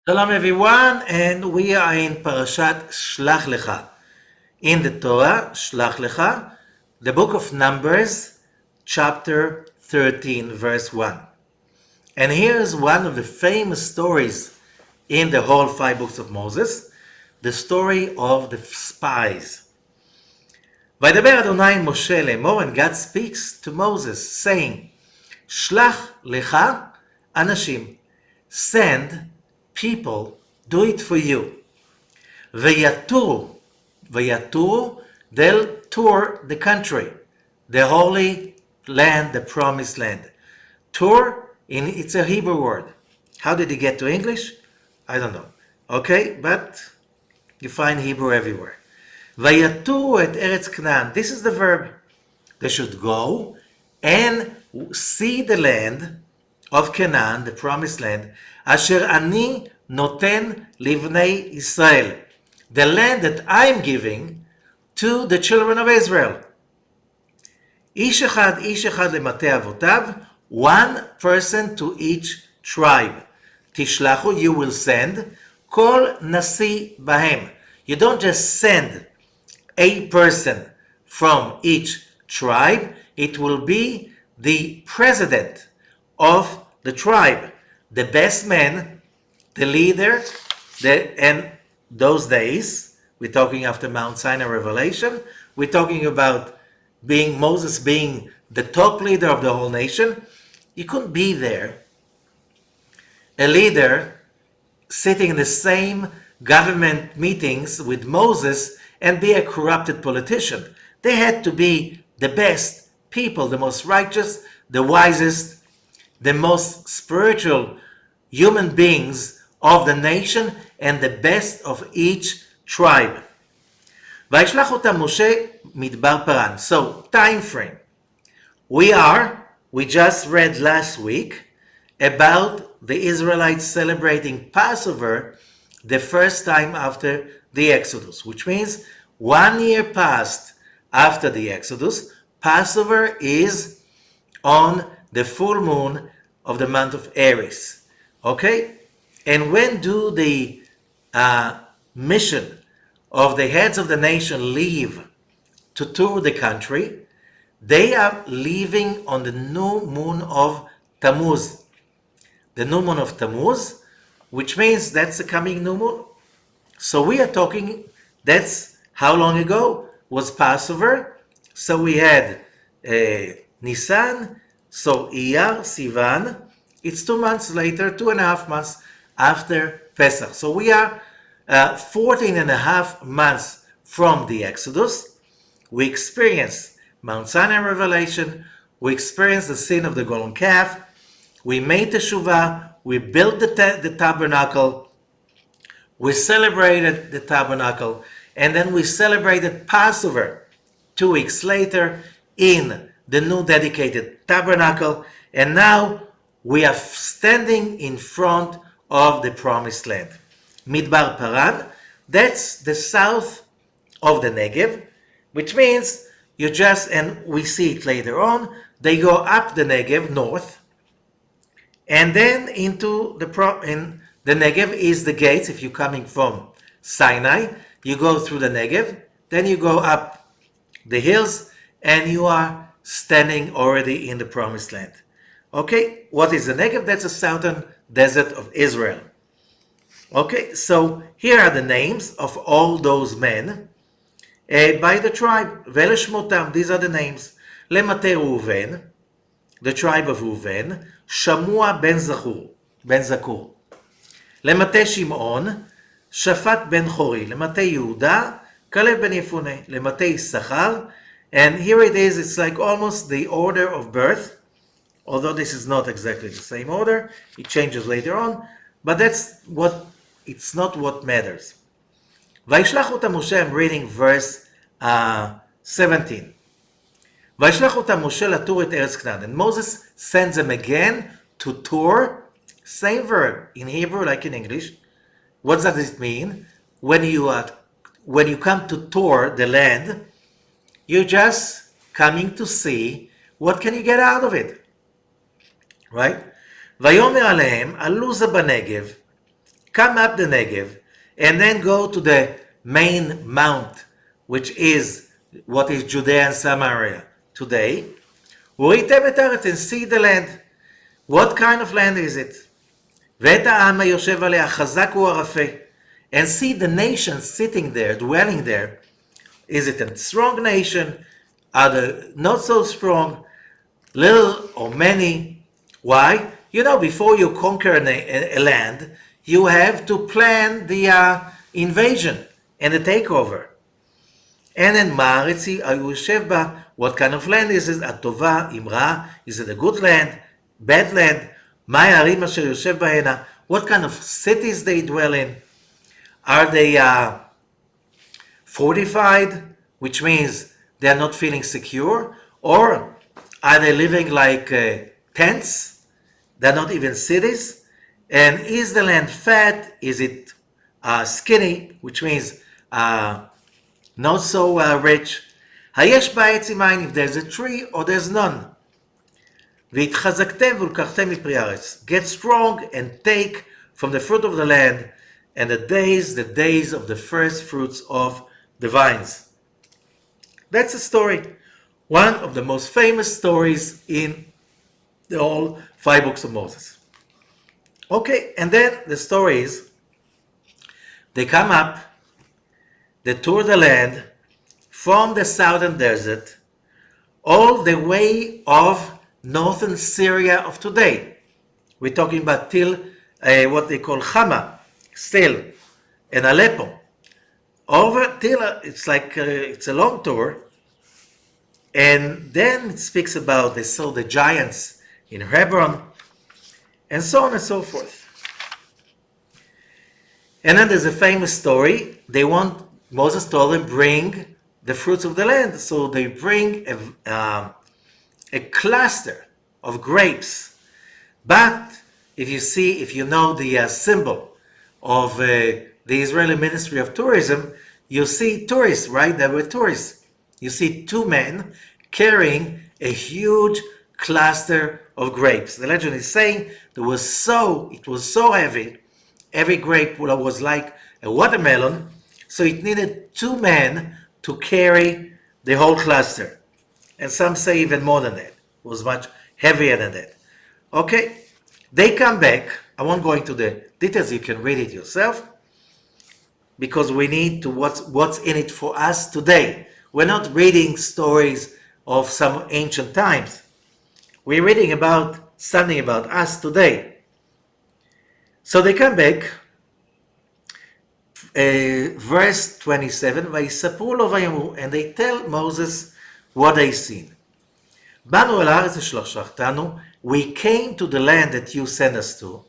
Shalom everyone, and we are in Parashat Shelah-Lekha. In the Torah, Shelah-Lekha, the book of Numbers, chapter 13, verse 1. And here's one of the famous stories in the whole five books of Moses, the story of the spies. Vaydaber Adonai Moshe lemor, and God speaks to Moses, saying, Shlach lecha anashim, send people, do it for you. Vayaturu, they'll tour the country, the holy land, the promised land. Tour, it's a Hebrew word. How did it get to English? I don't know. Okay, but you find Hebrew everywhere. Vayaturu et Eretz Canaan. This is the verb. They should go and see the land of Canaan, the promised land, Asher ani noten livnei Israel, the land that I'm giving to the children of Israel. Ish echad lemate avotav, one person to each tribe. Tishlachu, you will send, kol nasi bahem. You don't just send a person from each tribe, it will be the president of the tribe, the best man, the leader, and those days, we're talking after Mount Sinai revelation, we're talking about Moses being the top leader of the whole nation. You couldn't be there, a leader sitting in the same government meetings with Moses and be a corrupted politician. They had to be the best people, the most righteous, the wisest, the most spiritual human beings of the nation, and the best of each tribe. וישלח אותם משה מדבר פרן. So, time frame. We just read last week about the Israelites celebrating Passover the first time after the Exodus, which means 1 year passed after the Exodus. Passover is on the full moon of the month of Aries. Okay? And when do the mission of the heads of the nation leave to tour the country? They are leaving on the new moon of Tammuz. The new moon of Tammuz, which means that's the coming new moon. So we are talking, that's how long ago was Passover. So we had Nisan, so Iyar, Sivan. It's 2 months later, 2.5 months after Pesach. So we are 14.5 months from the Exodus. We experience Mount Sinai revelation. We experience the sin of the golden calf. We made teshuvah. We built the tabernacle. We celebrated the tabernacle. And then we celebrated Passover 2 weeks later in the new dedicated tabernacle. And now we are standing in front of the promised land. Midbar Paran, that's the south of the Negev, which means you just, and we see it later on, they go up the Negev north, and then into the Negev is the gates. If you're coming from Sinai, you go through the Negev, then you go up the hills, and you are standing already in the promised land. Okay, what is the Negev? That's the southern desert of Israel. Okay, so here are the names of all those men by the tribe. Veleshmotam, these are the names. Lemate Reuven, the tribe of Reuven. Shamua ben Zakur. Lemate Shimon, Shafat ben Chori. Lemate Yehuda, Caleb ben Yefune. Lemate Issachar. And here it is, it's like almost the order of birth, although this is not exactly the same order. It changes later on, but it's not what matters. וישלח אותם משה, I'm reading verse 17. וישלח אותם משה לתור את ארץ כנען. And Moses sends them again to tour, same verb in Hebrew like in English. What does it mean? When you come to tour the land, you're just coming to see what can you get out of it. Right? ויאמר עליהם, עלו זה בנגב, come up the Negev, and then go to the main mount, which is what is Judea and Samaria today, וראיתם את הארץ, and see the land. What kind of land is it? ואת העם היושב עליה, חזק וערפה. And see the nation sitting there, dwelling there. Is it a strong nation? Are they not so strong? Little or many? Why? You know, before you conquer a land, you have to plan the invasion and the takeover. And then מה הארץ היא היושב בה? What kind of land is it? הטובה, אם רעה? Is it a good land? Bad land? מה הערים אשר יושב בהנה? What kind of cities they dwell in? Are they fortified, which means they are not feeling secure? Or are they living like tents? They're not even cities? And is the land fat? Is it skinny, which means not so rich? היש בה עץ עמיים, if there's a tree or there's none. והתחזקתם ולקחתם מפרי הארץ. Get strong and take from the fruit of the land, and the days of the first fruits of the vines. That's a story. One of the most famous stories in the whole 5 books of Moses. Okay, and then the story is, they come up, they tour the land from the southern desert all the way of northern Syria of today. We're talking about till what they call Hama, still, and Aleppo. Over till, it's like, it's a long tour. And then it speaks about they saw the giants in Hebron, and so on and so forth. And then there's a famous story. Moses told them, bring the fruits of the land. So they bring a cluster of grapes. But if you know the symbol of the Israeli Ministry of Tourism, you see tourists, right? There were tourists. You see 2 men carrying a huge cluster of grapes. The legend is saying it was so heavy, every grape was like a watermelon, so it needed 2 men to carry the whole cluster. And some say even more than that. It was much heavier than that. Okay, they come back. I won't go into the details, you can read it yourself, because we need to what's in it for us today. We're not reading stories of some ancient times. We're reading about something about us today. So they come back, verse 27, ויספרו לו ויאמרו, and they tell Moses what they seen. באנו אל הארץ אשר שלחתנו, we came to the land that you sent us to,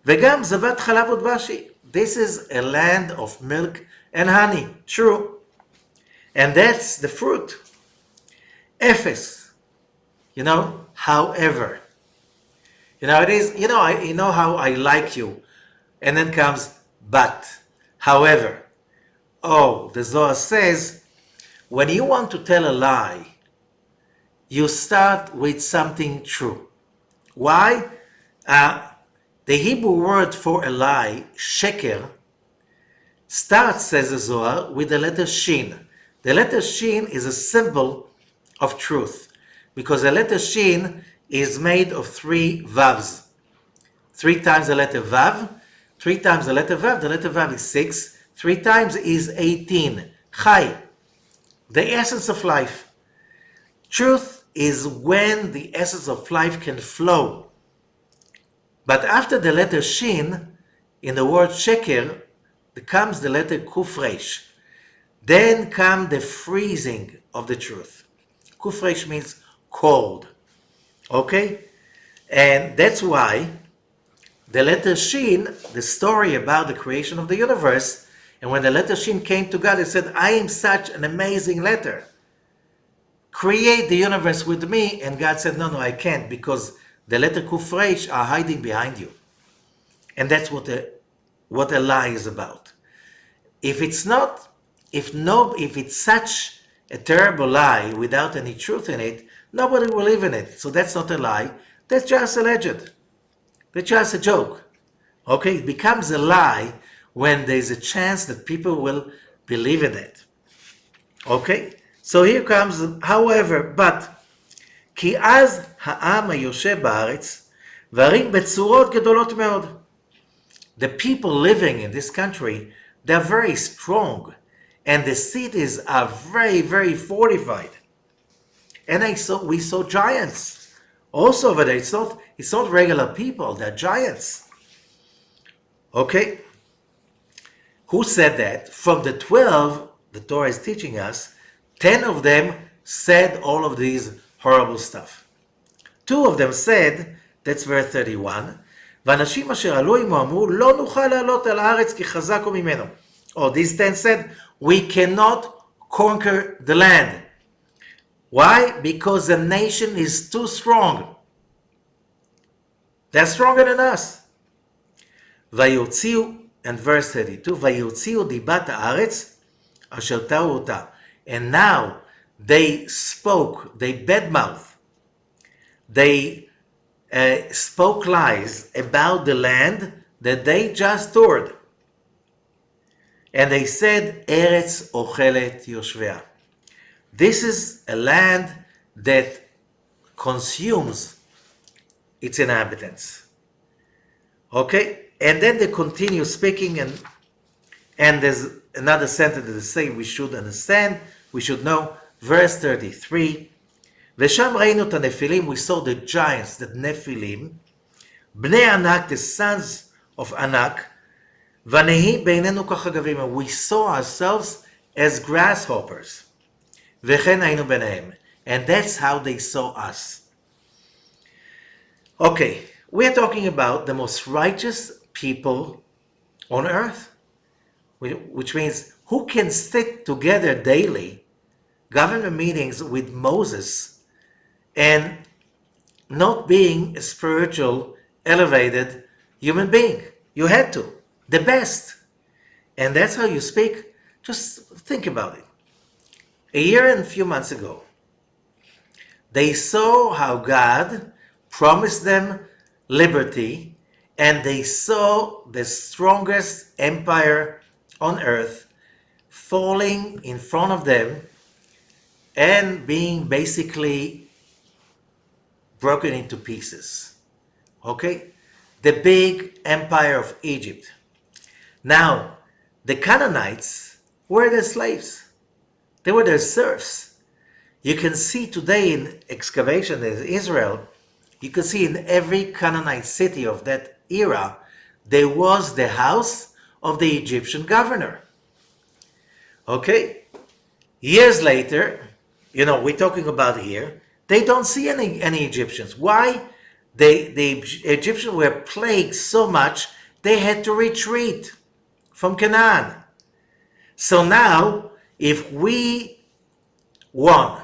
וגם זבת חלב ודבש היא. This is a land of milk and honey, true. And that's the fruit. Ephes, however. It is, how I like you. And then comes, but, however. Oh, the Zohar says, when you want to tell a lie, you start with something true. Why? The Hebrew word for a lie, sheker, starts, says the Zohar, with the letter shin. The letter shin is a symbol of truth, because the letter shin is made of 3 vavs. 3 times the letter vav, 3 times the letter vav is 6, 3 times is 18. Chai, the essence of life. Truth is when the essence of life can flow. But after the letter shin, in the word sheker, comes the letter kufresh. Then come the freezing of the truth. Kufresh means cold. Okay? And that's why the letter shin, the story about the creation of the universe, and when the letter shin came to God, it said, I am such an amazing letter. Create the universe with me. And God said, no, I can't, because the letter kufresh are hiding behind you. And that's what a lie is about. If it's such a terrible lie without any truth in it, nobody will believe in it. So that's not a lie. That's just a legend. That's just a joke. Okay, it becomes a lie when there's a chance that people will believe in it. Okay, so here comes, however, but כי אז העם היושב בארץ, וערים בצורות גדולות מאוד. The people living in this country, they're very strong, and the cities are very, very fortified. And we saw giants. Also over there, it's not regular people, they're giants. Okay? Who said that? From the 12, the Torah is teaching us, 10 of them said all of these horrible stuff. 2 of them said, that's verse 31, ואנשים אשר עלו עמו אמרו, לא נוכל לעלות על הארץ כי חזק הוא ממנו. Oh, these 10 said, we cannot conquer the land. Why? Because the nation is too strong. They're stronger than us. ויוציאו, and verse 32, ויוציאו דיבת הארץ אשר תרו אותה. And now they spoke, they badmouth, they spoke lies about the land that they just toured. And they said, Eretz ochelet yoshvea. This is a land that consumes its inhabitants. Okay? And then they continue speaking, and there's another sentence that they say we should understand, we should know. Verse 33, ושם ראינו את הנפילים, we saw the giants, the Nephilim, בני ענק, the sons of Anak, ונהי בעינינו כחגבים, and we saw ourselves as grasshoppers. וכן היינו ביניהם. And that's how they saw us. Okay, we're talking about the most righteous people on earth, which means who can sit together daily, government meetings with Moses, and not being a spiritual, elevated human being. You had to. The best. And that's how you speak. Just think about it. A year and a few months ago, they saw how God promised them liberty, and they saw the strongest empire on earth falling in front of them and being basically broken into pieces. Okay? The big empire of Egypt. Now, the Canaanites were their slaves. They were their serfs. You can see today in excavation in Israel, you can see in every Canaanite city of that era, there was the house of the Egyptian governor. Okay? Years later, we're talking about here, they don't see any Egyptians. Why? The Egyptians were plagued so much, they had to retreat from Canaan. So now, if we won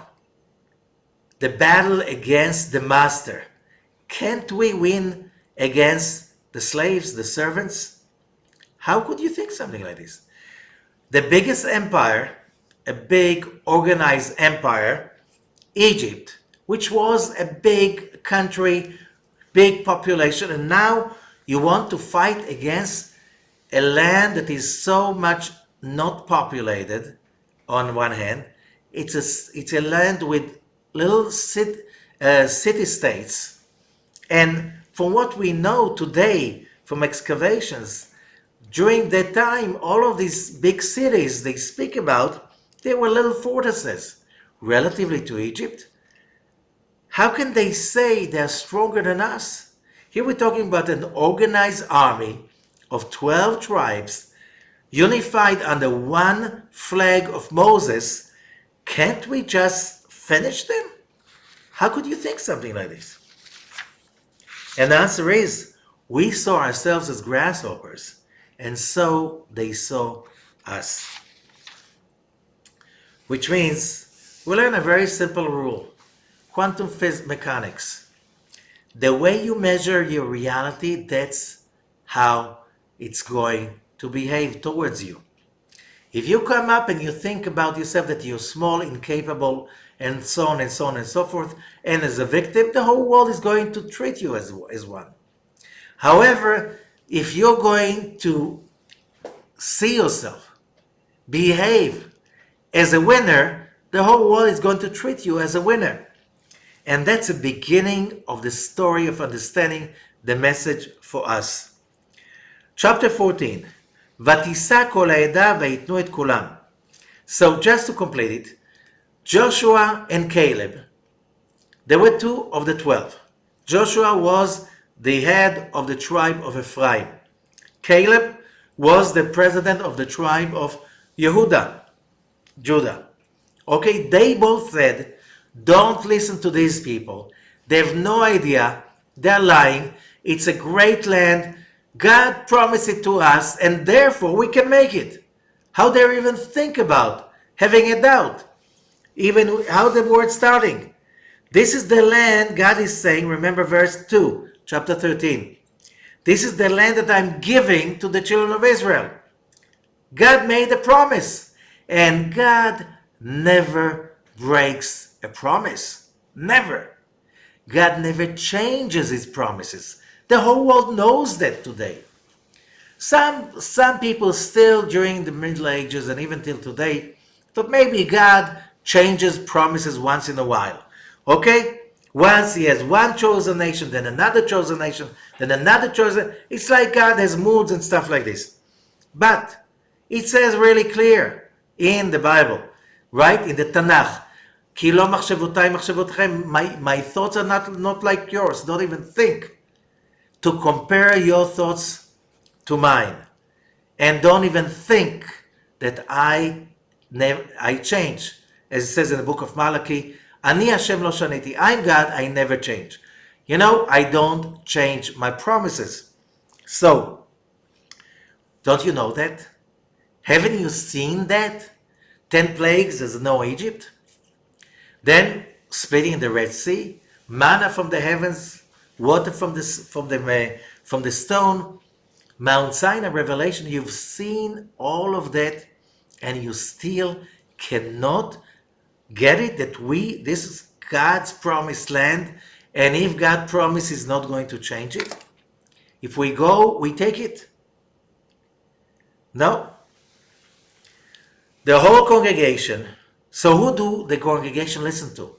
the battle against the master, can't we win against the slaves, the servants? How could you think something like this? The biggest empire, a big organized empire, Egypt, which was a big country, big population, and now you want to fight against a land that is so much not populated. On one hand, it's a land with little city-states, and from what we know today from excavations, during that time, all of these big cities they speak about, they were little fortresses relatively to Egypt. How can they say they're stronger than us? Here we're talking about an organized army of 12 tribes unified under one flag of Moses. Can't we just finish them? How could you think something like this? And the answer is, we saw ourselves as grasshoppers, and so they saw us. Which means, we learn a very simple rule. Quantum mechanics. The way you measure your reality, that's how it's going to behave towards you. If you come up and you think about yourself that you're small, incapable, and so on and so on and so forth, and as a victim, the whole world is going to treat you as one. However, if you're going to see yourself, behave as a winner, the whole world is going to treat you as a winner. And that's the beginning of the story of understanding the message for us. Chapter 14, ותישא כל העדה ויתנו את כולם. So just to complete it, Joshua and Caleb, there were 2 of the 12. Joshua was the head of the tribe of Ephraim. Caleb was the president of the tribe of Judah. Okay, they both said, don't listen to these people. They have no idea. They're lying. It's a great land. God promised it to us, and therefore we can make it. How dare even think about having a doubt? Even how the word starting. This is the land, God is saying, remember verse 2, chapter 13. This is the land that I'm giving to the children of Israel. God made a promise, and God never breaks a promise. Never. God never changes his promises. The whole world knows that today. Some people still during the Middle Ages and even till today thought maybe God changes promises once in a while. Okay? Once he has one chosen nation, then another chosen nation, then another chosen. It's like God has moods and stuff like this. But it says really clear in the Bible, right? In the Tanakh, כי לא מחשבותיי מחשבותיכם, my thoughts are not like yours. Don't even think to compare your thoughts to mine. And don't even think that I change. As it says in the book of Malachi, אני השם לא שניתי. I'm God, I never change. You know, I don't change my promises. So, don't you know that? Haven't you seen that? 10 plagues, there's no Egypt. Then splitting the Red Sea, manna from the heavens, water from the stone, Mount Sinai, Revelation. You've seen all of that, and you still cannot get it that this is God's promised land, and if God promises not going to change it, if we go, we take it. No. The whole congregation. So who do the congregation listen to?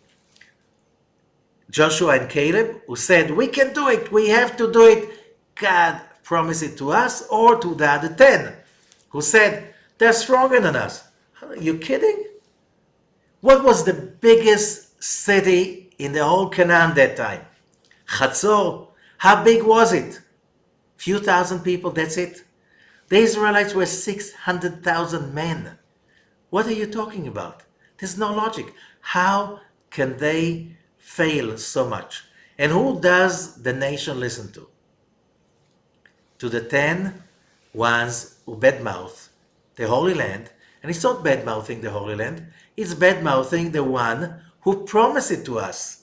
Joshua and Caleb, who said, we can do it, we have to do it. God promised it to us, or to the other 10, who said, they're stronger than us. Are you kidding? What was the biggest city in the whole Canaan that time? Chatzor. How big was it? Few thousand people, that's it. The Israelites were 600,000 men. What are you talking about? There's no logic. How can they fail so much? And who does the nation listen to? To the 10 ones who badmouth the Holy Land. And it's not bad-mouthing the Holy Land. It's bad-mouthing the one who promised it to us.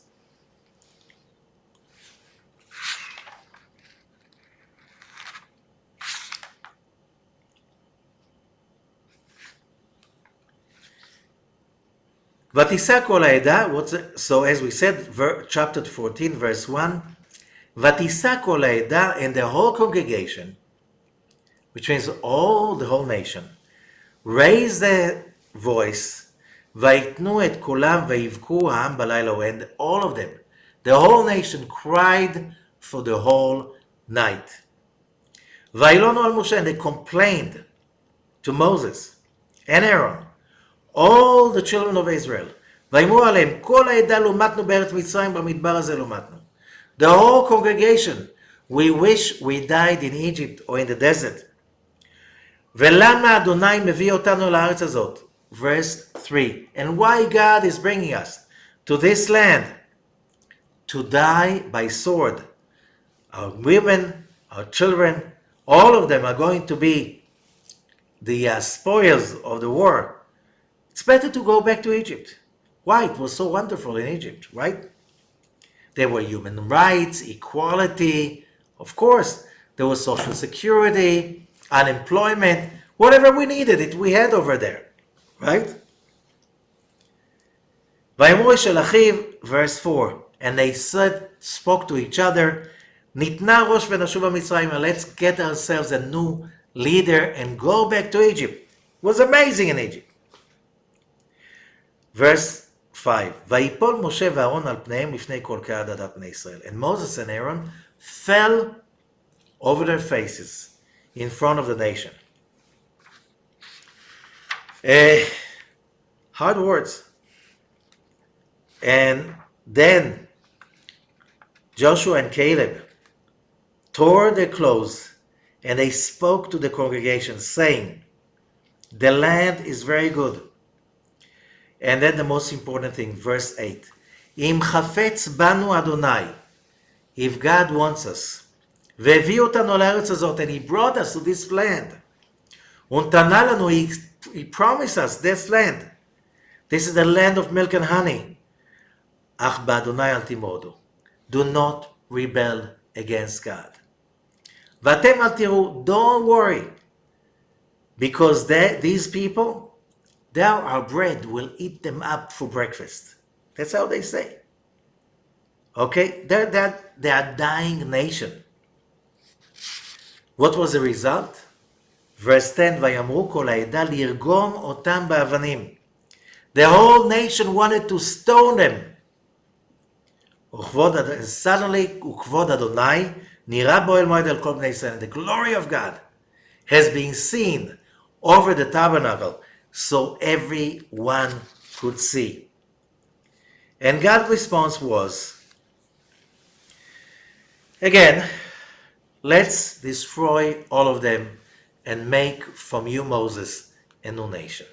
ותישא כל העדה, so as we said, chapter 14, verse 1, ותישא כל העדה, and the whole congregation, which means the whole nation, raise their voice, ויתנו את כולם ויבכו העם בלילה, and all of them, the whole nation cried for the whole night. וילונו על משה, and they complained to Moses and Aaron, all the children of Israel. ויאמרו עליהם, כל העדה לומדנו בארץ מצרים, במדבר הזה לומדנו. The whole congregation, we wish we died in Egypt or in the desert. ולמה אדוני מביא אותנו לארץ הזאת? Verse 3. And why God is bringing us to this land? To die by sword. Our women, our children, all of them are going to be the spoils of the war. It's better to go back to Egypt. Why? It was so wonderful in Egypt, right? There were human rights, equality, of course. There was social security, unemployment, whatever we needed, it we had over there, right? ויאמרו איש אל אחיו, verse 4, and they spoke to each other, ניתנה ראש ונשובה מצרימה. Let's get ourselves a new leader and go back to Egypt. It was amazing in Egypt. Verse 5. ויפול משה ואהרון על פניהם לפני כל קהל עדת בני ישראל. And Moses and Aaron fell over their faces in front of the nation. Hard words. And then Joshua and Caleb tore their clothes and they spoke to the congregation saying, the land is very good. And then the most important thing, verse 8. Im chafetz banu Adonai, if God wants us, והביא אותנו לארץ הזאת, and he brought us to this land. ונתנה לנו, he promised us this land. This is the land of milk and honey. אך באדוני אל תמרדו. Do not rebel against God. ואתם אל תראו, don't worry, because these people, our bread will eat them up for breakfast. That's how they say. Okay? They're a dying nation. What was the result? Verse 10, ויאמרו כל העדה לרגום אותם באבנים. The whole nation wanted to stone them. Suddenly, וכבוד אדוני נראה בו אל מועד אל כל בני ישראל. The glory of God has been seen over the tabernacle, so everyone could see. And God's response was, again, let's destroy all of them and make from you, Moses, a new nation.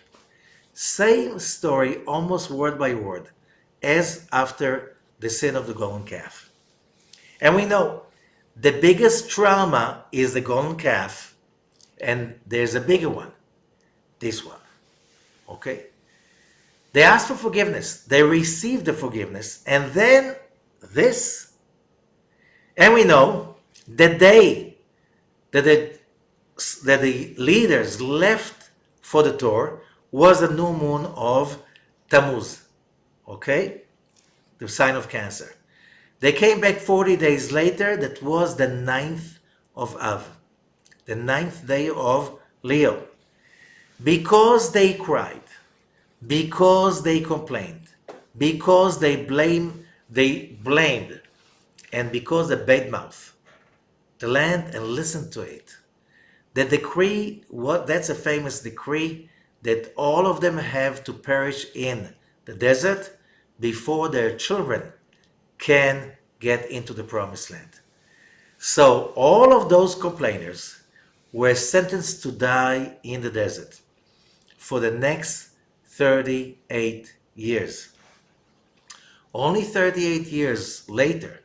Same story, almost word by word, as after the sin of the golden calf. And we know the biggest trauma is the golden calf, and there's a bigger one, this one. Okay? They asked for forgiveness. They received the forgiveness. And then this. And we know the day that the leaders left for the Torah was the new moon of Tammuz. Okay? The sign of Cancer. They came back 40 days later. That was the 9th of Av. The 9th day of Leo. Because they cried, because they complained, because they blamed, and because they bad mouth the land and listened to it. The decree, that's a famous decree, that all of them have to perish in the desert before their children can get into the promised land. So all of those complainers were sentenced to die in the desert for the next 38 years. Only 38 years later,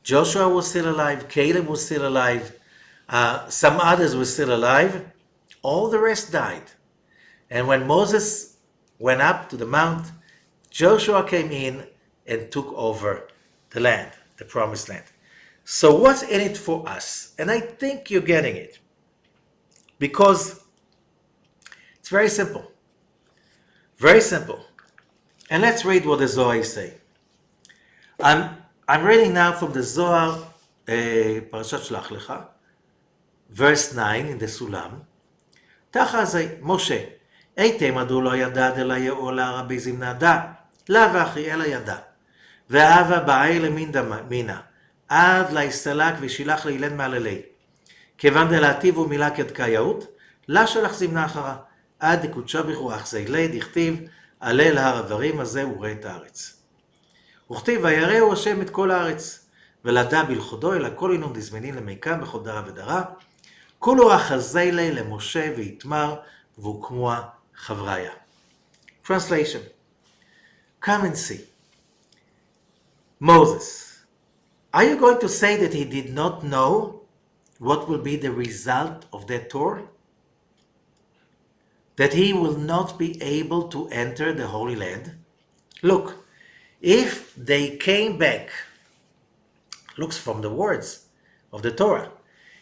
Joshua was still alive, Caleb was still alive, some others were still alive, all the rest died. And when Moses went up to the mount, Joshua came in and took over the land, the promised land. So what's in it for us? And I think you're getting it. Because it's very simple. Very simple. And let's read what the Zohar is saying. I'm reading now from the Zohar, פרשת Shelah-Lekha, verse 9 in the Sulam. תחת זה, משה, היתם מדוע לא ידע דלה יעולה רבי זמנה דע, לאו אחי אלא ידע. והבה באי למין מינה, עד להסתלק ושילח לאילן מעללי. כיוון דלעתיבו מילה כדקאיות, לה שלח זמנה אחרה. עד דקודשה ברוח זה ליד, הכתיב, עלה להר הדברים הזה וראה את הארץ. וכתיב, ויראו השם את כל הארץ, ולדע בלכודו, אלא כל אינון דזמנין למיקם בכל דרה ודרה, כולו אחזי לי למשה ויתמר, והוקמוה חבריה. Translation. Come and see. Moses, are you going to say that he did not know what will be the result of that Torah? That he will not be able to enter the Holy Land? Look, if they came back, looks from the words of the Torah,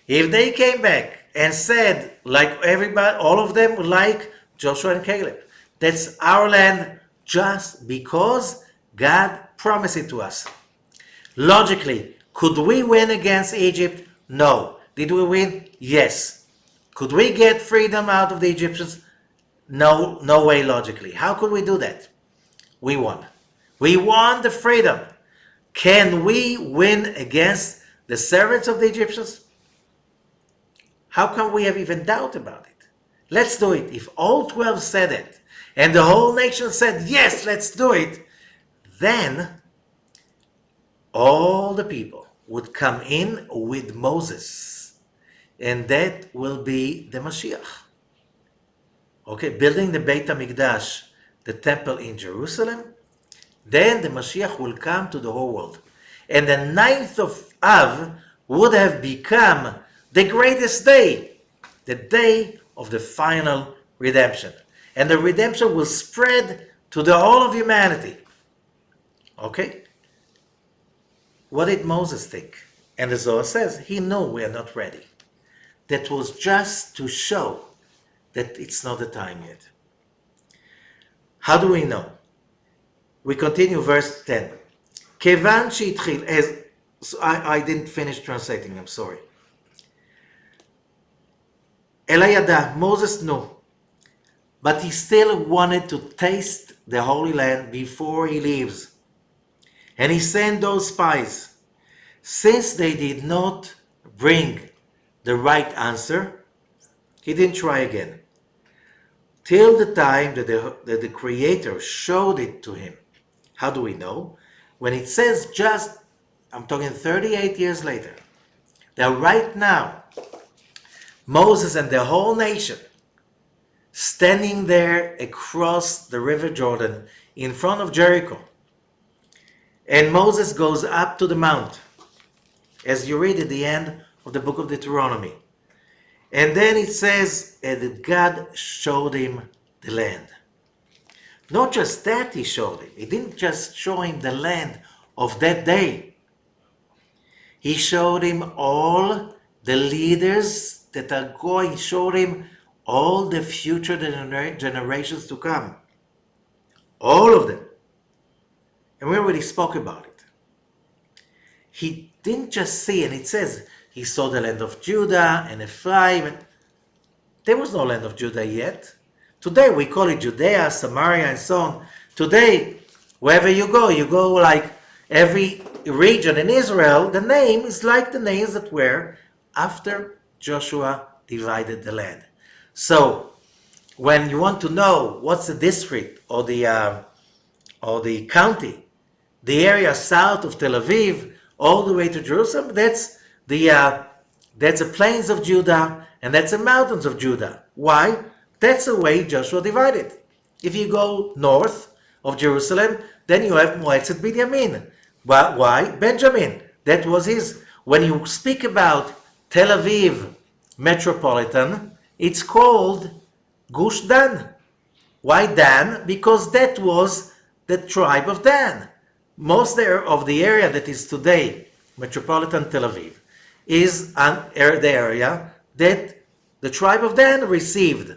if they came back and said, like everybody, all of them, like Joshua and Caleb, that's our land just because God promised it to us. Logically, Could we win against Egypt? No. Did we win? Yes. Could we get freedom out of the Egyptians? No, no way logically. How could we do that? We won. We won the freedom. Can we win against the servants of the Egyptians? How can we have even doubt about it? Let's do it. If all 12 said it, and the whole nation said, yes, let's do it, then all the people would come in with Moses. And that will be the Mashiach. Okay, building the Beit HaMikdash, the temple in Jerusalem, then the Mashiach will come to the whole world. And the 9th of Av would have become the greatest day, the day of the final redemption. And the redemption will spread to the whole of humanity. Okay? What did Moses think? And the Zohar says, he knew we are not ready. That was just to show that it's not the time yet. How do we know? We continue verse 10. Kevan she'itchil, I didn't finish translating, I'm sorry. Elayada, Moses knew, but he still wanted to taste the Holy Land before he leaves. And he sent those spies. Since they did not bring the right answer, he didn't try again. Till the time that the Creator showed it to him. How do we know? When it says just, I'm talking 38 years later, that right now, Moses and the whole nation standing there across the river Jordan in front of Jericho. And Moses goes up to the mount, as you read at the end of the book of Deuteronomy. And then it says that God showed him the land. Not just that he showed him. He didn't just show him the land of that day. He showed him all the leaders that are going. He showed him all the future generations to come. All of them. And we already spoke about it. He didn't just see, and it says, he saw the land of Judah and Ephraim. There was no land of Judah yet. Today we call it Judea, Samaria, and so on. Today, wherever you go like every region in Israel, the name is like the names that were after Joshua divided the land. So, when you want to know what's the district or the county, the area south of Tel Aviv, all the way to Jerusalem, that's the plains of Judah, and that's the mountains of Judah. Why? That's the way Joshua divided. If you go north of Jerusalem, then you have Moetzet Binyamin. Why? Benjamin. That was his. When you speak about Tel Aviv metropolitan, it's called Gush Dan. Why Dan? Because that was the tribe of Dan. Most of the area that is today metropolitan Tel Aviv is the area that the tribe of Dan received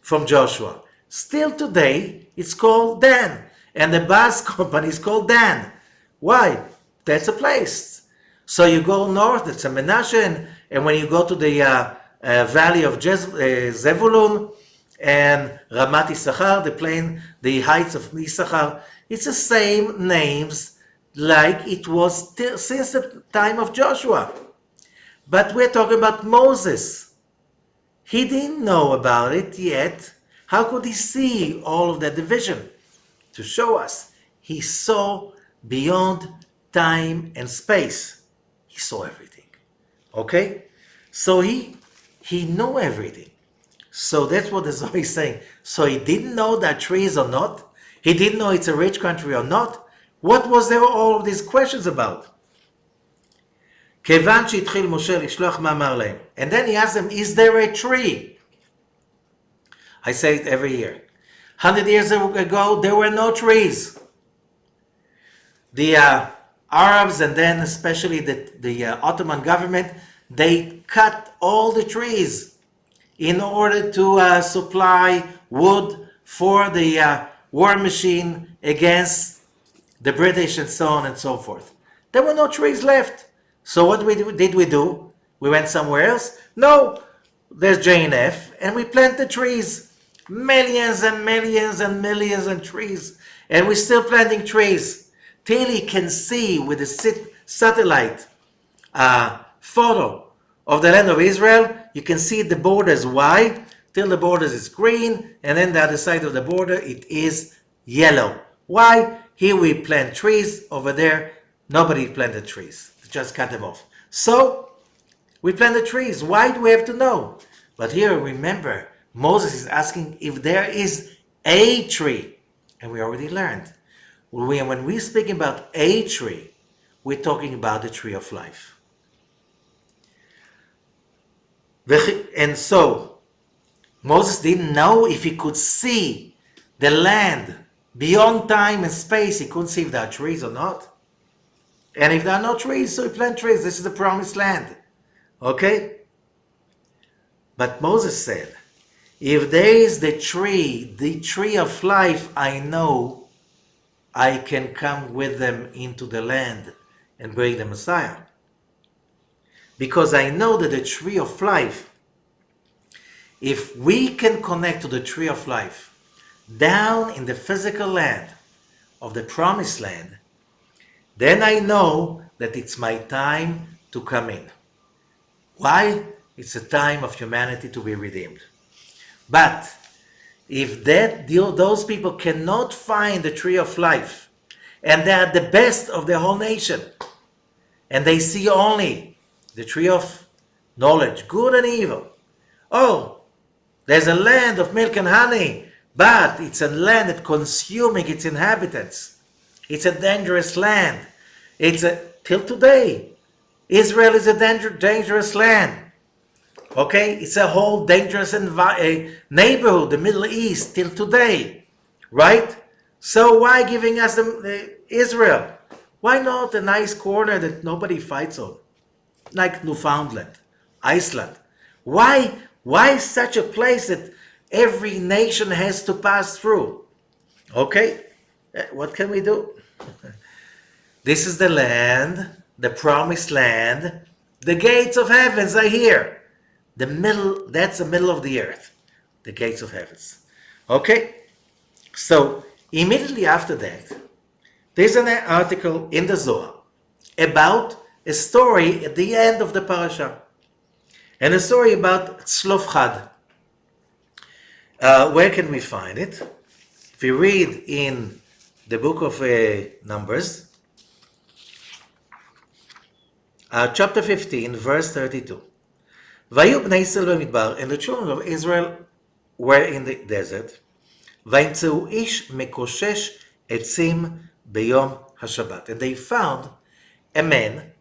from Joshua. Still today, it's called Dan. And the bus company is called Dan. Why? That's a place. So you go north, it's a Menashe, and when you go to the valley of Zevulun and Ramat Issachar, the plain, the heights of Issachar, it's the same names like it was since the time of Joshua. But we're talking about Moses. He didn't know about it yet. How could he see all of that division? To show us, he saw beyond time and space. He saw everything. Okay? So he knew everything. So that's what the Zohar is saying. So he didn't know that trees or not. He didn't know it's a rich country or not. What was there all of these questions about? כיוון שהתחיל משה לשלוח מאמר להם. And then he asked them, is there a tree? I say it every year. 100 years ago, there were no trees. The Arabs, and then especially the Ottoman government, they cut all the trees in order to supply wood for the war machine against the British and so on and so forth. There were no trees left. So what did we do? We went somewhere else? No, there's JNF, and we planted trees. Millions and millions and millions of trees. And we're still planting trees. Till you can see with the satellite photo of the land of Israel, you can see the borders. Why? Till the borders is green, and then the other side of the border, it is yellow. Why? Here we plant trees, over there, nobody planted trees. Just cut them off. So, we planted trees. Why do we have to know? But here, remember, Moses is asking if there is a tree. And we already learned. When we're speaking about a tree, we're talking about the tree of life. And so, Moses didn't know if he could see the land beyond time and space. He couldn't see if there are trees or not. And if there are no trees, so he plant trees. This is the promised land. Okay? But Moses said, if there is the tree of life, I know I can come with them into the land and bring the Messiah. Because I know that the tree of life, if we can connect to the tree of life down in the physical land of the promised land, then I know that it's my time to come in. Why? It's a time of humanity to be redeemed. But if those people cannot find the tree of life, and they are the best of the whole nation, and they see only the tree of knowledge, good and evil. Oh, there's a land of milk and honey, but it's a land that's consuming its inhabitants. It's a dangerous land. Till today, Israel is a dangerous land. Okay, it's a whole dangerous neighborhood, the Middle East, till today, right? So why giving us Israel? Why not a nice corner that nobody fights on, like Newfoundland, Iceland? Why such a place that every nation has to pass through? Okay, what can we do? This is the land, the promised land. The gates of heavens are here. That's the middle of the earth, the gates of heavens. Okay, so immediately after that, there's an article in the Zohar about a story at the end of the parasha, and a story about Tzlofchad. Where can we find it? If we read in the book of Numbers, chapter 15, verse 32. Vayu bnei Israel b'midbar, and the children of Israel were in the desert. Vayimtzeu ish mekoshesh etzim beyom haShabbat, and they found a man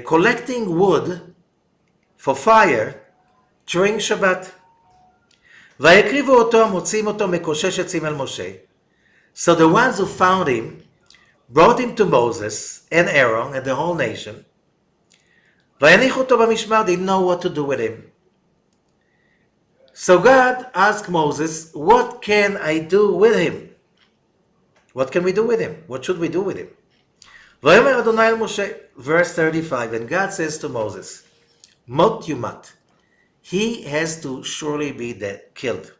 collecting wood for fire during Shabbat. Vayekrivu oto motzim oto mekoshesh etzim el Moshe. So the ones who found him brought him to Moses and Aaron and the whole nation. Vayanichu oto b'mishmar, didn't know what to do with him. So God asked Moses, what can I do with him? What can we do with him? What should we do with him? Vayomer Adonai el Moshe, verse 35, and God says to Moses, Mot yumat, he has to surely be killed.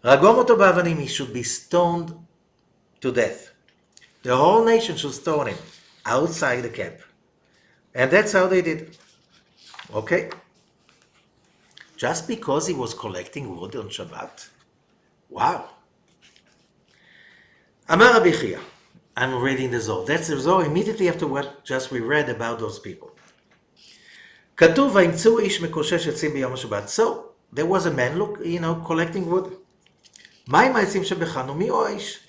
Ragom oto ba'avanim, he should be stoned to death. The whole nation should stone him outside the camp. And that's how they did. Okay? Just because he was collecting wood on Shabbat. Wow. Amar Rabbi Chia. I'm reading the Zohar. That's the Zohar immediately after what just we read about those people. Katuv vayimtzeu ish mekoshesh etzim b'yom Shabbat. So there was a man, collecting wood. Mai ma'etzim shebechanu mi o ish.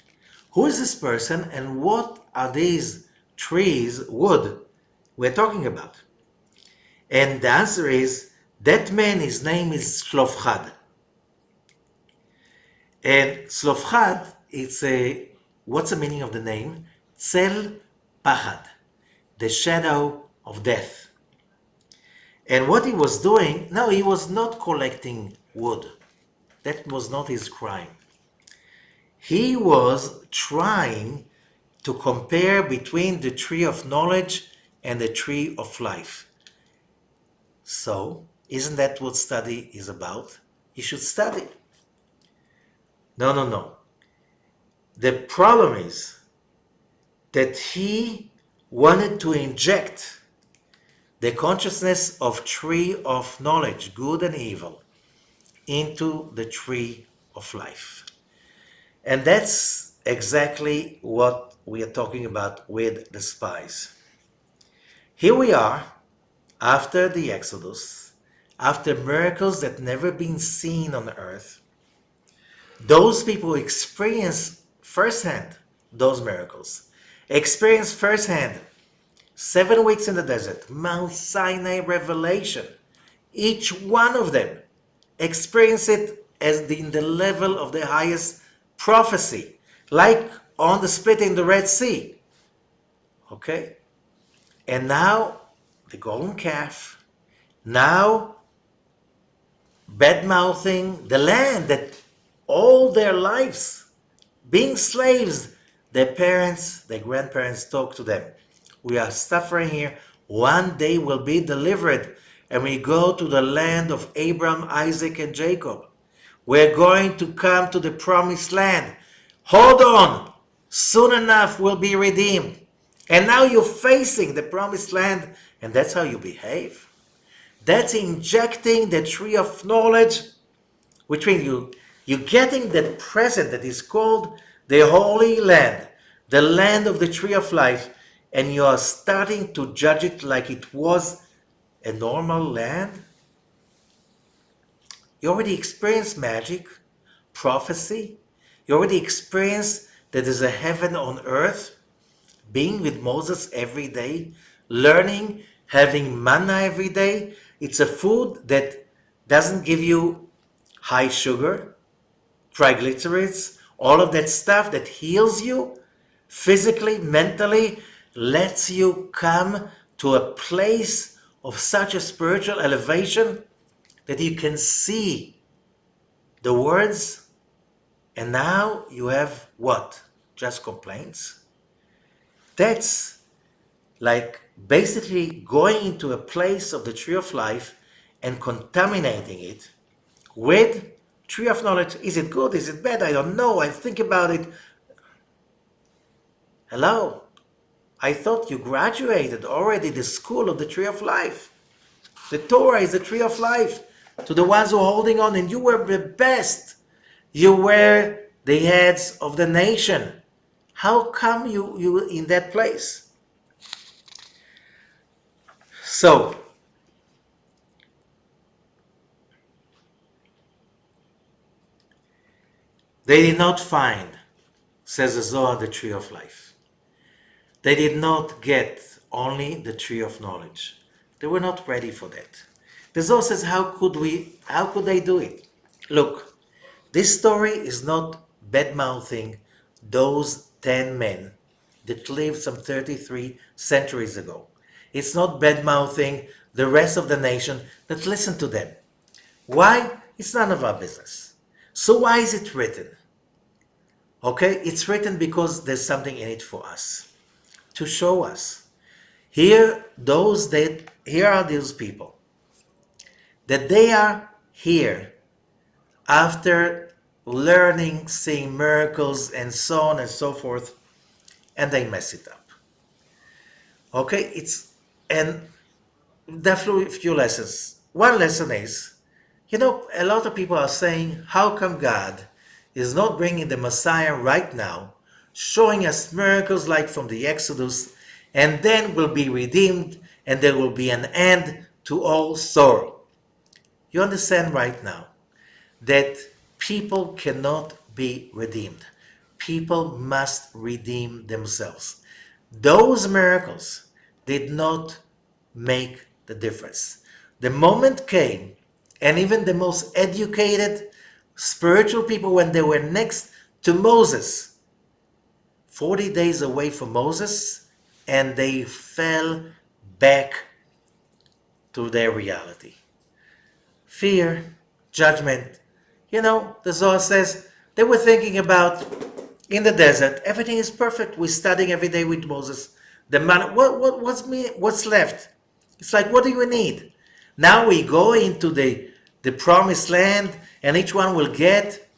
Who is this person and what are these trees, wood, we're talking about? And the answer is, that man, his name is Tzlofchad. And Tzlofchad, what's the meaning of the name? Tzel Pachad, the shadow of death. And what he was doing, no, he was not collecting wood. That was not his crime. He was trying to compare between the tree of knowledge and the tree of life. So, isn't that what study is about? You should study. No, no, no. The problem is that he wanted to inject the consciousness of tree of knowledge, good and evil, into the tree of life. And that's exactly what we are talking about with the spies. Here we are, after the Exodus, after miracles that never been seen on earth. Those people experience firsthand those miracles, experience firsthand 7 weeks in the desert, Mount Sinai revelation. Each one of them experience it as in the level of the highest prophecy, like on the splitting the Red Sea. Okay? And now the golden calf, now bad-mouthing the land that all their lives, being slaves, their parents, their grandparents talk to them. We are suffering here. One day we'll be delivered and we go to the land of Abraham, Isaac, and Jacob. We're going to come to the promised land. Hold on. Soon enough we'll be redeemed. And now you're facing the promised land, and that's how you behave. That's injecting the tree of knowledge, which means you're getting that present that is called the Holy Land, the land of the tree of life, and you are starting to judge it like it was a normal land. You already experienced magic, prophecy. You already experienced that there's a heaven on earth, being with Moses every day, learning, having manna every day. It's a food that doesn't give you high sugar, triglycerides, all of that stuff that heals you physically, mentally, lets you come to a place of such a spiritual elevation that you can see the words, and now you have what? Just complaints? That's like basically going into a place of the tree of life and contaminating it with tree of knowledge. Is it good? Is it bad? I don't know. I think about it. Hello? I thought you graduated already the school of the tree of life. The Torah is the tree of life to the ones who are holding on, and you were the best. You were the heads of the nation. How come you in that place? So, they did not find, says the Zohar, the tree of life. They did not get only the tree of knowledge. They were not ready for that. The Zohar says, how could they do it? Look, this story is not bad-mouthing those 10 men that lived some 33 centuries ago. It's not bad-mouthing the rest of the nation that listened to them. Why? It's none of our business. So why is it written? Okay, it's written because there's something in it for us, to show us. Here are those people, that they are here after learning, seeing miracles, and so on and so forth, and they mess it up. Okay, and definitely a few lessons. One lesson is, a lot of people are saying, how come God is not bringing the Messiah right now, showing us miracles like from the Exodus, and then we'll be redeemed, and there will be an end to all sorrow. You understand right now that people cannot be redeemed. People must redeem themselves. Those miracles did not make the difference. The moment came, and even the most educated spiritual people, when they were next to Moses, 40 days away from Moses, and they fell back to their reality. Fear, judgment. The Zohar says they were thinking about in the desert, everything is perfect. We're studying every day with Moses. The man, what's left? It's like, what do you need? Now we go into the promised land, and each one will get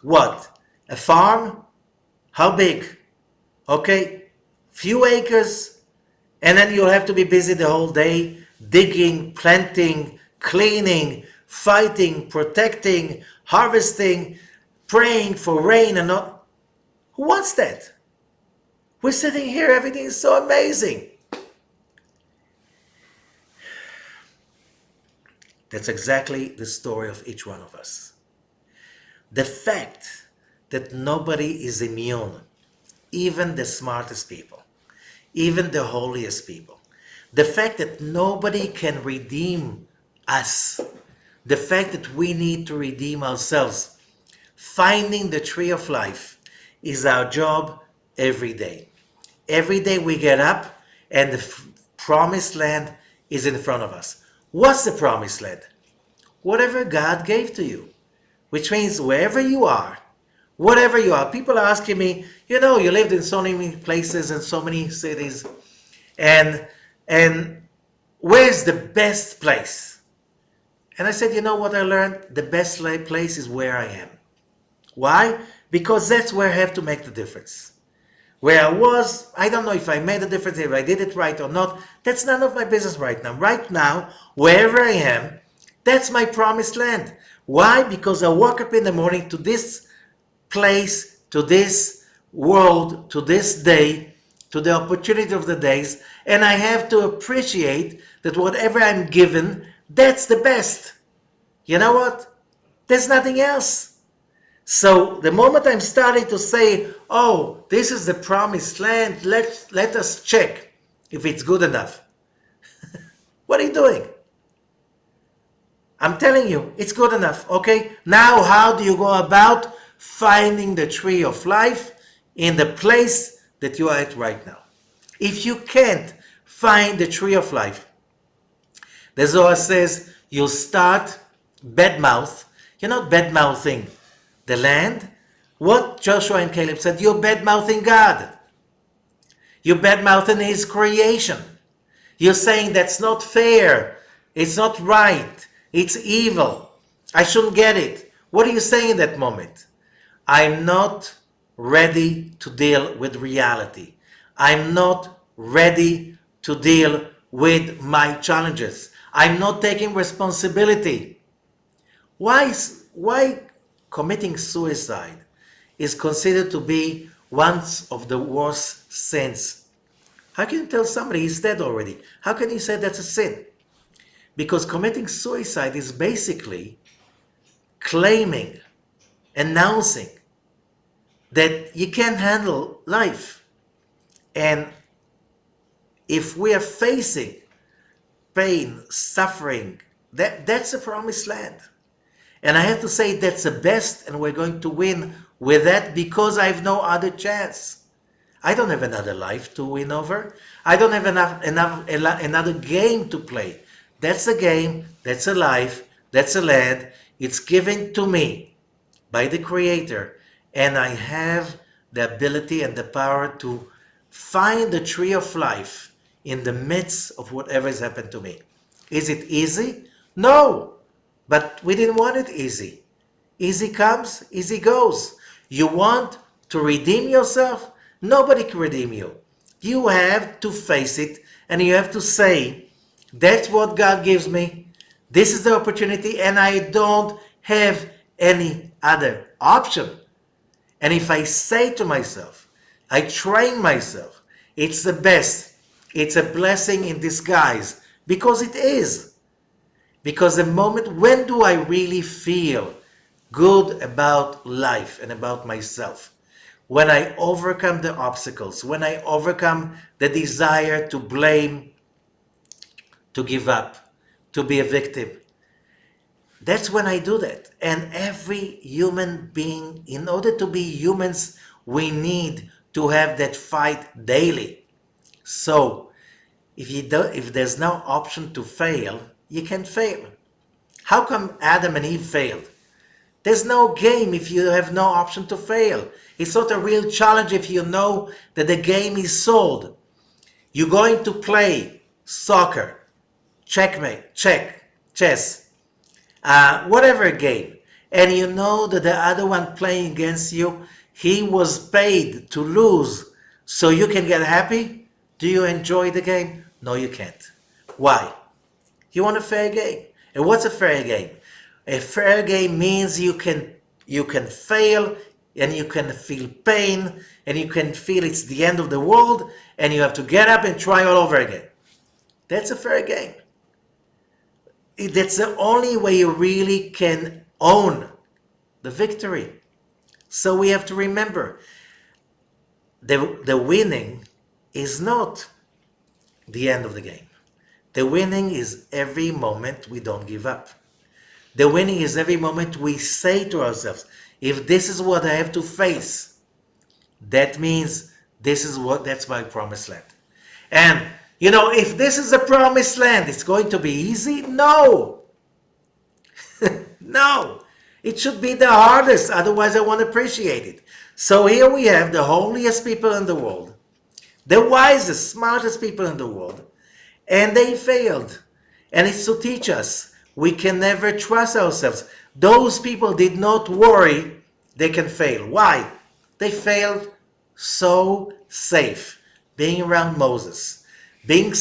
what? A farm? How big? Okay, few acres, and then you'll have to be busy the whole day, digging, planting, cleaning, fighting, protecting, harvesting, praying for rain and not. Who wants that? We're sitting here, everything is so amazing. That's exactly the story of each one of us. The fact that nobody is immune, even the smartest people, even the holiest people, the fact that nobody can redeem us, the fact that we need to redeem ourselves, finding the tree of life is our job every day. Every day we get up and the promised land is in front of us. What's the promised land? Whatever God gave to you, which means wherever you are, whatever you are. People are asking me, you lived in so many places and so many cities, and where's the best place? And I said, you know what I learned? The best place is where I am. Why? Because that's where I have to make the difference. Where I was, I don't know if I made a difference, if I did it right or not. That's none of my business right now. Right now, wherever I am, that's my promised land. Why? Because I woke up in the morning to this place, to this world, to this day, to the opportunity of the days, and I have to appreciate that whatever I'm given, that's the best. You know what? There's nothing else. So the moment I'm starting to say, oh, this is the promised land, let us check if it's good enough. What are you doing? I'm telling you, it's good enough, okay? Now, how do you go about finding the tree of life in the place that you are at right now? If you can't find the tree of life, the Zohar says you start bad-mouth. You're not bad-mouthing the land. What Joshua and Caleb said, you're bad-mouthing God. You're bad-mouthing His creation. You're saying that's not fair. It's not right. It's evil. I shouldn't get it. What are you saying in that moment? I'm not ready to deal with reality. I'm not ready to deal with my challenges. I'm not taking responsibility. Why committing suicide is considered to be one of the worst sins? How can you tell somebody he's dead already? How can you say that's a sin? Because committing suicide is basically claiming, announcing that you can't handle life. And if we are facing pain, suffering, that's the promised land. And I have to say that's the best, and we're going to win with that because I have no other chance. I don't have another life to win over. I don't have another game to play. That's a game, that's a life, that's a land. It's given to me by the Creator, and I have the ability and the power to find the tree of life in the midst of whatever has happened to me. Is it easy? No, but we didn't want it easy. Easy comes, easy goes. You want to redeem yourself? Nobody can redeem you. You have to face it, and you have to say, that's what God gives me. This is the opportunity, and I don't have any other option. And if I say to myself, I train myself, it's the best. It's a blessing in disguise, because it is. Because the moment, when do I really feel good about life and about myself? When I overcome the obstacles, when I overcome the desire to blame, to give up, to be a victim. That's when I do that. And every human being, in order to be humans, we need to have that fight daily. So, if there's no option to fail, you can fail. How come Adam and Eve failed? There's no game if you have no option to fail. It's not a real challenge if you know that the game is sold. You're going to play soccer, checkmate, chess, whatever game, and you know that the other one playing against you, he was paid to lose so you can get happy. Do you enjoy the game? No, you can't. Why? You want a fair game. And what's a fair game? A fair game means you can fail, and you can feel pain, and you can feel it's the end of the world, and you have to get up and try all over again. That's a fair game. That's the only way you really can own the victory. So we have to remember, the winning is not the end of the game. The winning is every moment we don't give up. The winning is every moment we say to ourselves, if this is what I have to face, that means that's my promised land. And if this is a promised land, it's going to be easy? No. No. It should be the hardest, otherwise I won't appreciate it. So here we have the holiest people in the world, the wisest, smartest people in the world, and they failed. And it's to teach us we can never trust ourselves. Those people did not worry they can fail. Why? They failed so safe, being around Moses, having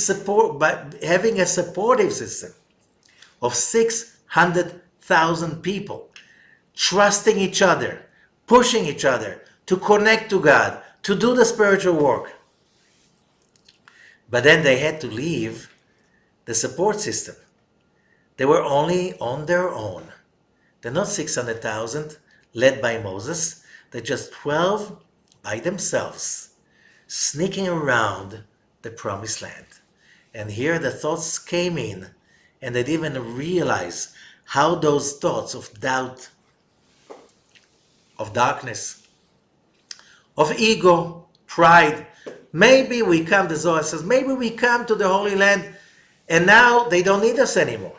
a supportive system of 600,000 people, trusting each other, pushing each other to connect to God, to do the spiritual work. But then they had to leave the support system. They were only on their own. They're not 600,000 led by Moses. They're just 12 by themselves, sneaking around the promised land. And here the thoughts came in, and they didn't even realize how those thoughts of doubt, of darkness, of ego, pride, maybe we come, the Zohar says, maybe we come to the Holy Land and now they don't need us anymore.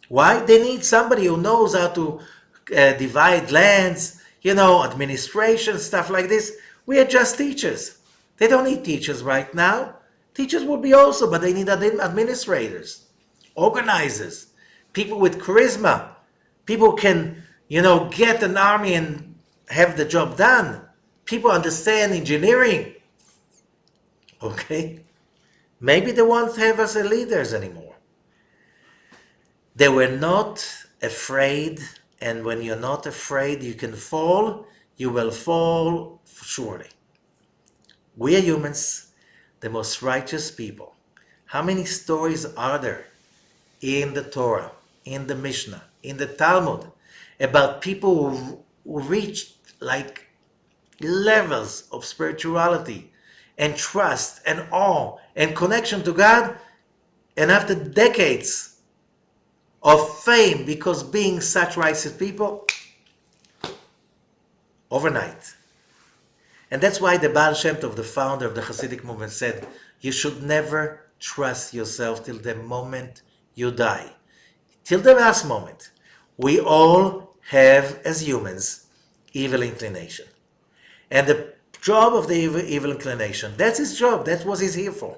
Why? They need somebody who knows how to divide lands, administration, stuff like this. We are just teachers. They don't need teachers right now. Teachers would be also, but they need administrators, organizers, people with charisma, people who can, get an army and have the job done. People understand engineering. Okay? Maybe they won't have us as leaders anymore. They were not afraid, and when you're not afraid you can fall, you will fall surely. We are humans, the most righteous people. How many stories are there in the Torah, in the Mishnah, in the Talmud, about people who reached like levels of spirituality and trust and awe and connection to God, and after decades of fame because being such righteous people, overnight. And that's why the Baal Shem Tov, the founder of the Hasidic movement, said, you should never trust yourself till the moment you die. Till the last moment. We all have, as humans, evil inclination. And the job of the evil inclination, that's his job, that's what he's here for,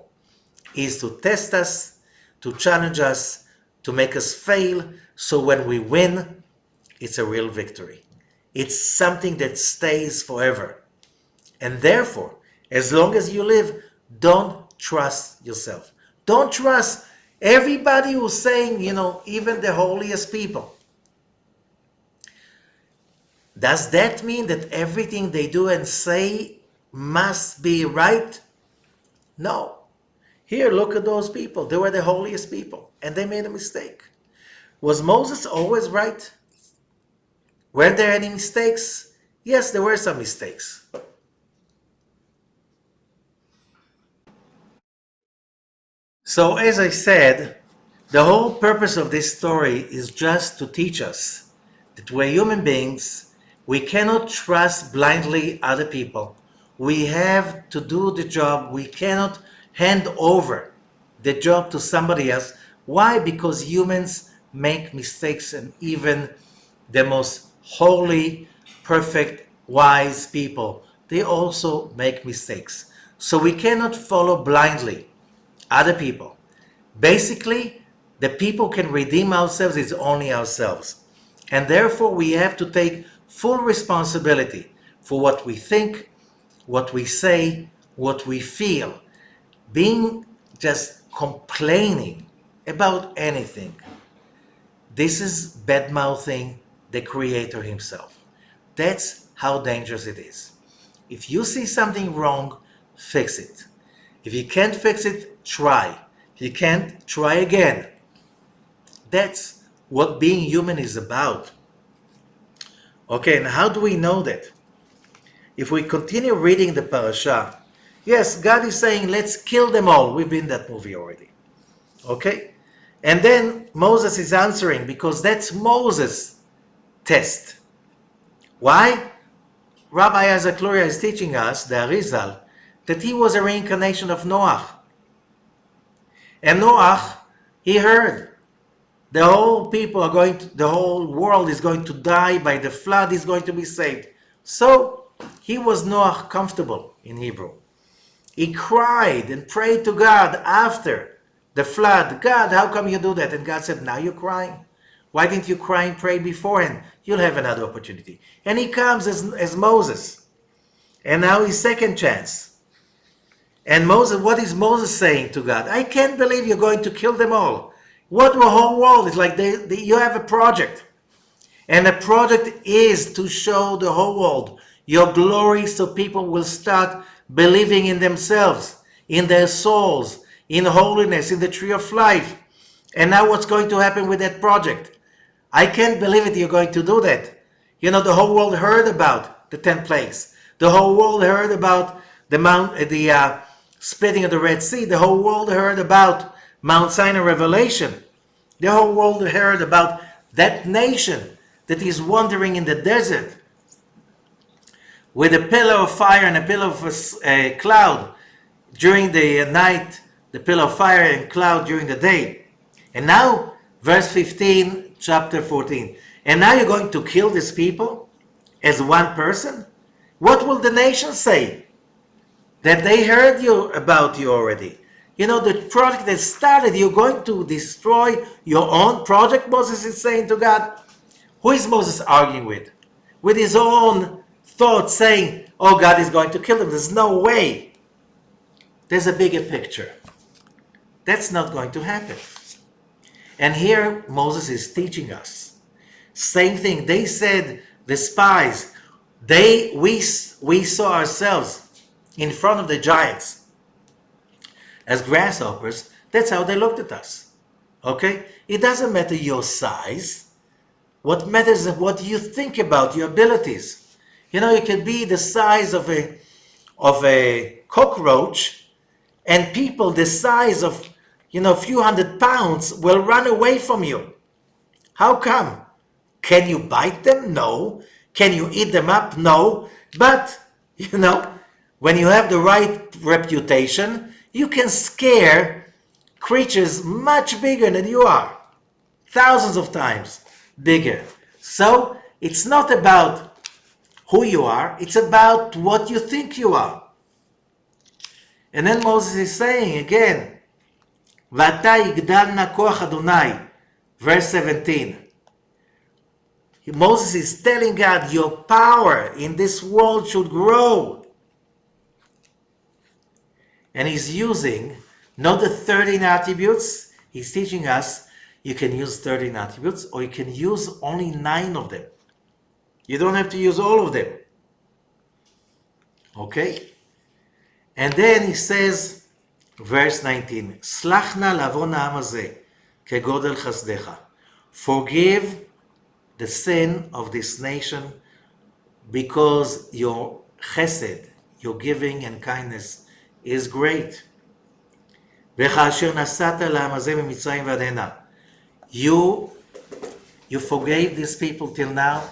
is to test us, to challenge us, to make us fail, so when we win, it's a real victory. It's something that stays forever. And therefore, as long as you live, don't trust yourself. Don't trust everybody who's saying, even the holiest people. Does that mean that everything they do and say must be right? No. Here, look at those people. They were the holiest people, and they made a mistake. Was Moses always right? Were there any mistakes? Yes, there were some mistakes. So, as I said, the whole purpose of this story is just to teach us that we're human beings. We cannot trust blindly other people. We have to do the job. We cannot hand over the job to somebody else. Why? Because humans make mistakes, and even the most holy, perfect, wise people, they also make mistakes. So we cannot follow blindly other people. Basically, the people can redeem ourselves is only ourselves. And therefore, we have to take full responsibility for what we think, what we say, what we feel. Being just complaining about anything, this is bad mouthing the Creator Himself. That's how dangerous it is. If you see something wrong, fix it. If you can't fix it, try. If you can't, try again. That's what being human is about. Okay, and how do we know that? If we continue reading the parasha, yes, God is saying, let's kill them all. We've been in that movie already. Okay? And then Moses is answering because that's Moses' test. Why? Rabbi Isaac Luria is teaching us, the Arizal, that he was a reincarnation of Noah. And Noah, he heard the whole the whole world is going to die by the flood, is going to be saved. So he was Noah comfortable in Hebrew. He cried and prayed to God after the flood. God, how come you do that? And God said, now you're crying. Why didn't you cry and pray beforehand? You'll have another opportunity. And he comes as Moses. And now his second chance. And Moses, what is Moses saying to God? I can't believe you're going to kill them all. What the whole world is like, you have a project. And the project is to show the whole world your glory so people will start believing in themselves, in their souls, in holiness, in the tree of life. And now what's going to happen with that project? I can't believe it, you're going to do that. You know, the whole world heard about the 10 plagues. The whole world heard about the splitting of the Red Sea. The whole world heard about Mount Sinai revelation. The whole world heard about that nation that is wandering in the desert with a pillar of fire and a pillar of a cloud during the night, the pillar of fire and cloud during the day. And now, verse 15, chapter 14. And now you're going to kill these people as one person? What will the nation say? That they heard about you already. You know, the project that started, you're going to destroy your own project, Moses is saying to God. Who is Moses arguing with? With his own thoughts, saying, oh, God is going to kill them. There's no way. There's a bigger picture. That's not going to happen. And here Moses is teaching us. Same thing. They said, the spies, we saw ourselves in front of the giants as grasshoppers. That's how they looked at us. Okay? It doesn't matter your size. What matters is what you think about your abilities. You know, you can be the size of a cockroach, and people the size of, a few 100 pounds will run away from you. How come? Can you bite them? No. Can you eat them up? No. But, when you have the right reputation, you can scare creatures much bigger than you are. Thousands of times bigger. So, it's not about who you are, it's about what you think you are. And then Moses is saying again, V'ata yigdal koach Adonai, verse 17. Moses is telling God, your power in this world should grow. And he's using not the 13 attributes, he's teaching us you can use 13 attributes or you can use only 9 of them. You don't have to use all of them. Okay? And then he says, verse 19, Slach na lavon ha'am hazeh, kegodel chasdecha. Forgive the sin of this nation because your chesed, your giving and kindness is great. וכאשר נסעת לעם הזה ממצרים ועד הנה. You forgave these people till now,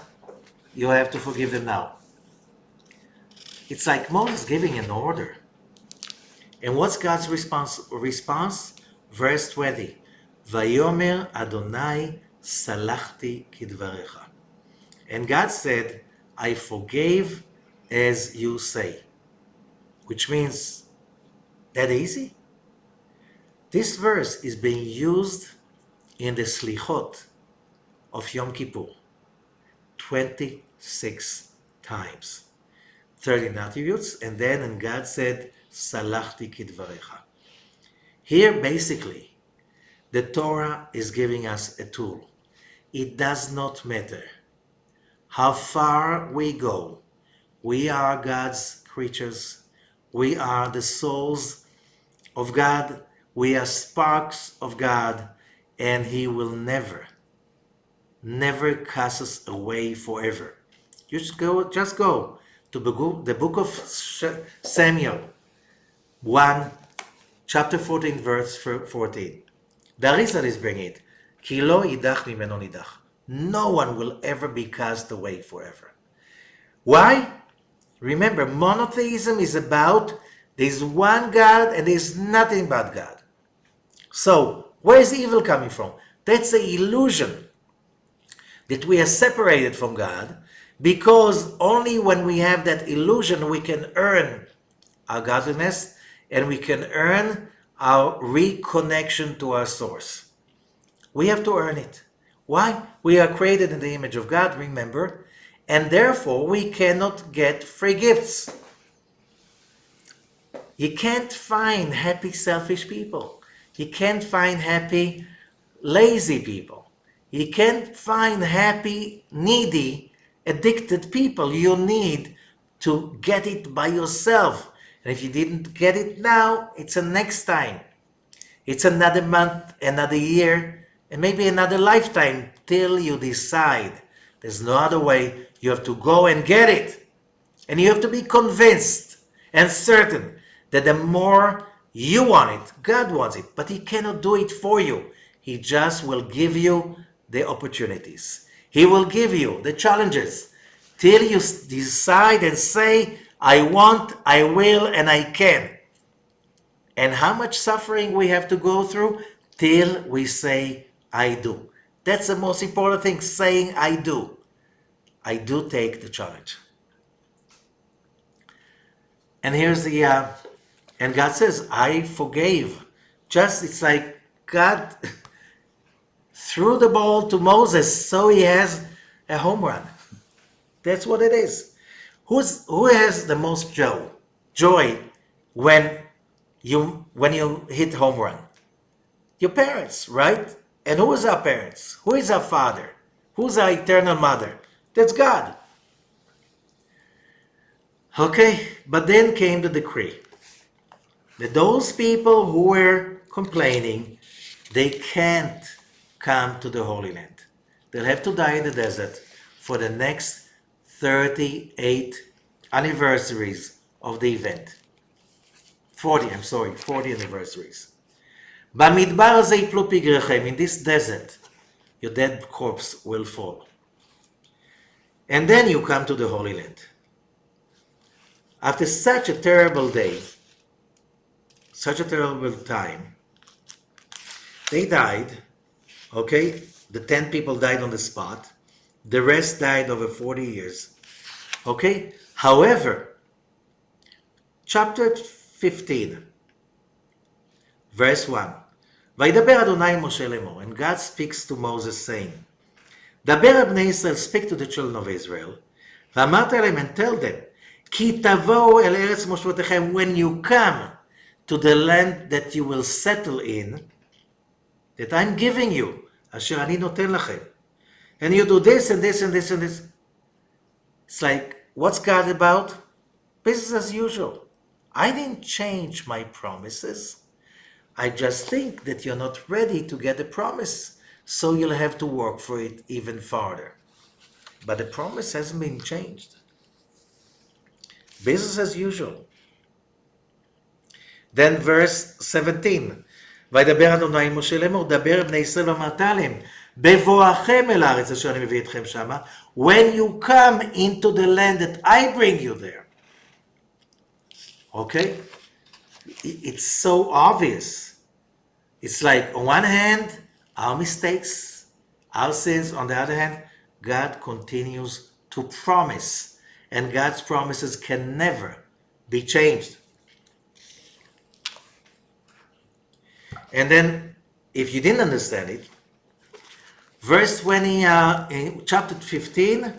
you have to forgive them now. It's like Moses giving an order. And what's God's response? Verse 20. Vayomer Adonai salachti kidvarecha. And God said, I forgave as you say. Which means, that easy? This verse is being used in the Slichot of Yom Kippur 26 times. 13 attributes, and then and God said, Salachti kidvarecha. Here, basically, the Torah is giving us a tool. It does not matter how far we go. We are God's creatures. We are the souls of God. We are sparks of God, and He will never cast us away forever. Just go to the book of Samuel 1, chapter 14, verse 14. The Arizal is bringing it. Ki lo idach mimeno nidach. No one will ever be cast away forever. Why? Remember, monotheism is about there's one God and there's nothing but God. So, where is evil coming from? That's the illusion that we are separated from God, because only when we have that illusion we can earn our godliness and we can earn our reconnection to our source. We have to earn it. Why? We are created in the image of God, remember, and therefore we cannot get free gifts. You can't find happy, selfish people. You can't find happy, lazy people. You can't find happy, needy, addicted people. You need to get it by yourself. And if you didn't get it now, it's a next time. It's another month, another year, and maybe another lifetime till you decide. There's no other way. You have to go and get it. And you have to be convinced and certain that the more you want it, God wants it, but He cannot do it for you. He just will give you the opportunities. He will give you the challenges till you decide and say, I want, I will, and I can. And how much suffering we have to go through till we say, I do. That's the most important thing, saying I do. I do take the challenge. And here's the, and God says, I forgave. Just, it's like God threw the ball to Moses so he has a home run. That's what it is. Who has the most joy when you hit home run? Your parents, right? And who is our parents? Who is our father? Who's our eternal mother? That's God. Okay, but then came the decree that those people who were complaining, they can't come to the Holy Land. They'll have to die in the desert for the next 38 anniversaries of the event. 40 anniversaries. במדבר הזה יפלו פגריכם, in this desert, your dead corpse will fall. And then you come to the Holy Land. After such a terrible day, such a terrible time, they died, okay? The 10 people died on the spot. The rest died over 40 years, okay? However, chapter 15, verse 1, וידבר אדוני עם משה לאמור, and God speaks to Moses saying, דבר על בני ישראל, speak to the children of Israel, ואמרת להם, and tell them, כי תבואו אל ארץ מושבותיכם, when you come to the land that you will settle in, that I'm giving you, אשר אני נותן לכם, and you do this and this and this and this. It's like, what's God about? Business as usual. I didn't change my promises. I just think that you're not ready to get the promise, so you'll have to work for it even farther. But the promise hasn't been changed. Business as usual. Then verse 17, וידבר אדוני עם משה לאמור, דבר בני ישראל ואמרת להם, בבואכם אל הארץ אשר אני מביא אתכם שמה, when you come into the land that I bring you there. Okay? It's so obvious. It's like, on one hand, our mistakes, our sins. On the other hand, God continues to promise, and God's promises can never be changed. And then, if you didn't understand it, verse 20, in chapter 15,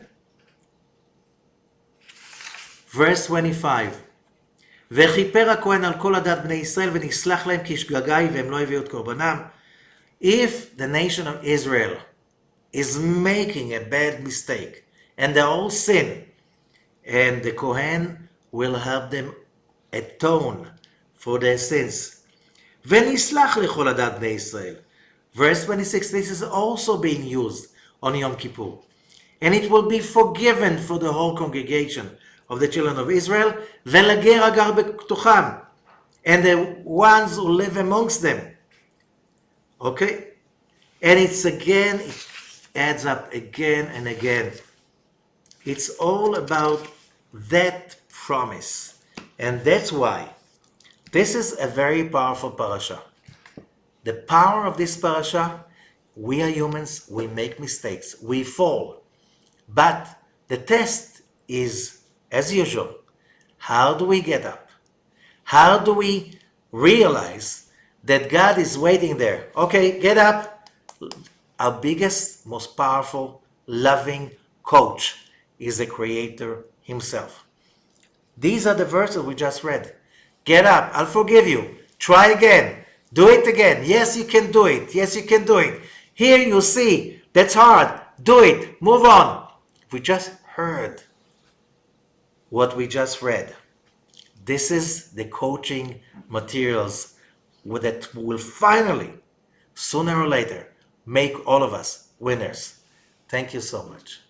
verse 25. וכיפר הכהן על כל עדת בני ישראל ונסלח להם כשגגאי והם לא הביאו את קורבנם. If the nation of Israel is making a bad mistake and they all sin, and the Kohen will help them atone for their sins. ונסלח לכל עדת בני ישראל. Verse 26, this is also being used on Yom Kippur. And it will be forgiven for the whole congregation of the children of Israel, ולגר הגר בתוכם, and the ones who live amongst them. Okay? And it's again, it adds up again and again. It's all about that promise. And that's why this is a very powerful parasha. The power of this parasha, we are humans, we make mistakes, we fall. But the test is, as usual, how do we get up? How do we realize that God is waiting there? Okay, get up. Our biggest, most powerful, loving coach is the Creator Himself. These are the verses we just read. Get up, I'll forgive you. Try again. Do it again. Yes, you can do it. Yes, you can do it. Here you see, that's hard. Do it. Move on. We just heard what we just read. This is the coaching materials that will finally, sooner or later, make all of us winners. Thank you so much.